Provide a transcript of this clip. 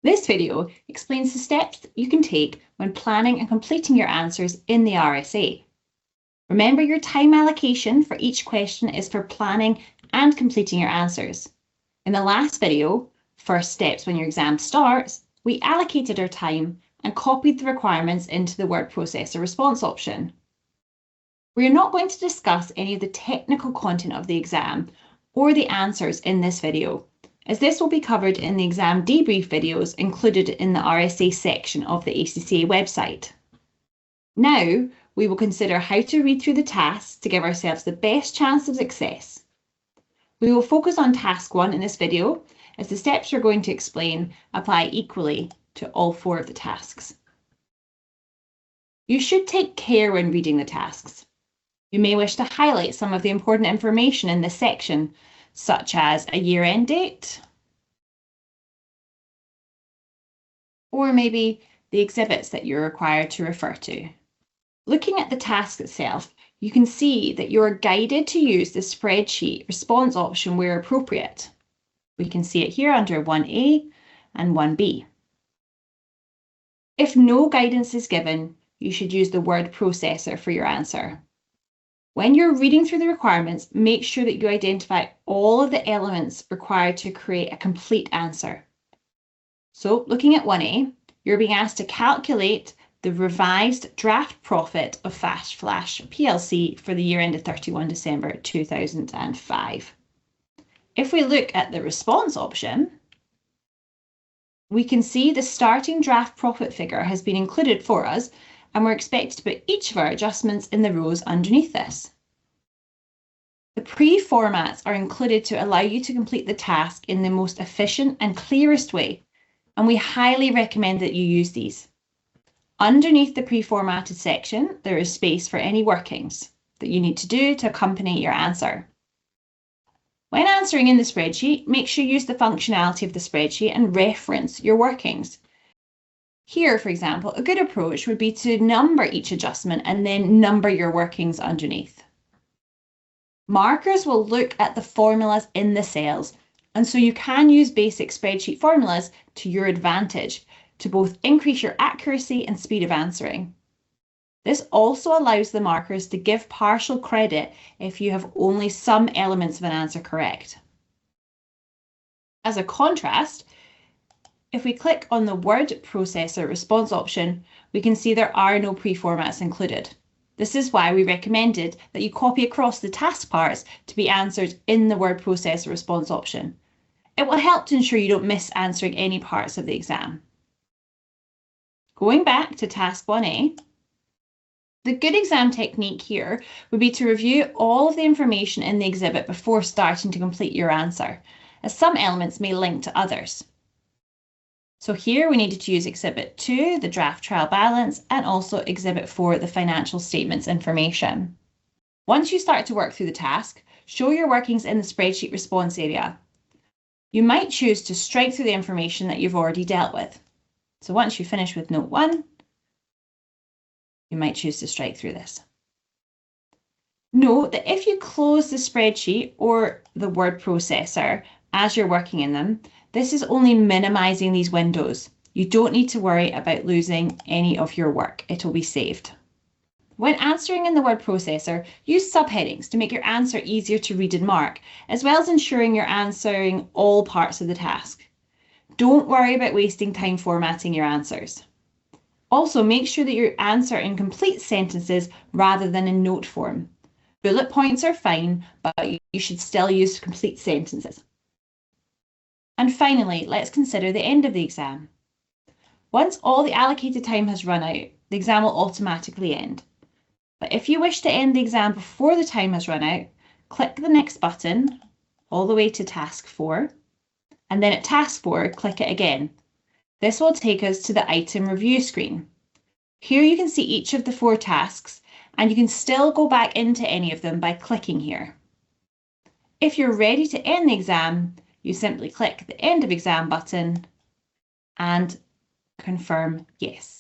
This video explains the steps that you can take when planning and completing your answers in the RSA. Remember, your time allocation for each question is for planning and completing your answers. In the last video, First Steps When Your Exam Starts, we allocated our time and copied the requirements into the word processor response option. We are not going to discuss any of the technical content of the exam or the answers in this video, as this will be covered in the exam debrief videos included in the RSA section of the ACCA website. Now, we will consider how to read through the tasks to give ourselves the best chance of success. We will focus on task 1 in this video, as the steps we're going to explain apply equally to all 4 of the tasks. You should take care when reading the tasks. You may wish to highlight some of the important information in this section, such as a year-end date, or maybe the exhibits that you're required to refer to. Looking at the task itself, you can see that you're guided to use the spreadsheet response option where appropriate. We can see it here under 1A and 1B. If no guidance is given, you should use the word processor for your answer. When you're reading through the requirements, make sure that you identify all of the elements required to create a complete answer. So, looking at 1A, you're being asked to calculate the revised draft profit of Fast Flash plc for the year ended 31 December 2005. If we look at the response option, we can see the starting draft profit figure has been included for us, and we're expected to put each of our adjustments in the rows underneath this. The pre-formats are included to allow you to complete the task in the most efficient and clearest way, and we highly recommend that you use these. Underneath the pre-formatted section, there is space for any workings that you need to do to accompany your answer. When answering in the spreadsheet, make sure you use the functionality of the spreadsheet and reference your workings. Here, for example, a good approach would be to number each adjustment and then number your workings underneath. Markers will look at the formulas in the cells, and so you can use basic spreadsheet formulas to your advantage to both increase your accuracy and speed of answering. This also allows the markers to give partial credit if you have only some elements of an answer correct. As a contrast, if we click on the word processor response option, we can see there are no pre-formats included. This is why we recommended that you copy across the task parts to be answered in the word processor response option. It will help to ensure you don't miss answering any parts of the exam. Going back to task 1A, the good exam technique here would be to review all of the information in the exhibit before starting to complete your answer, as some elements may link to others. So here we needed to use Exhibit 2, the draft trial balance, and also Exhibit 4, the financial statements information. Once you start to work through the task, show your workings in the spreadsheet response area. You might choose to strike through the information that you've already dealt with. So once you finish with Note 1, you might choose to strike through this. Note that if you close the spreadsheet or the word processor as you're working in them, this is only minimizing these windows. You don't need to worry about losing any of your work. It will be saved. When answering in the word processor, use subheadings to make your answer easier to read and mark, as well as ensuring you're answering all parts of the task. Don't worry about wasting time formatting your answers. Also, make sure that you answer in complete sentences rather than in note form. Bullet points are fine, but you should still use complete sentences. And finally, let's consider the end of the exam. Once all the allocated time has run out, the exam will automatically end. But if you wish to end the exam before the time has run out, click the next button all the way to task 4, and then at task 4, click it again. This will take us to the item review screen. Here you can see each of the 4 tasks, and you can still go back into any of them by clicking here. If you're ready to end the exam, you simply click the End of Exam button and confirm yes.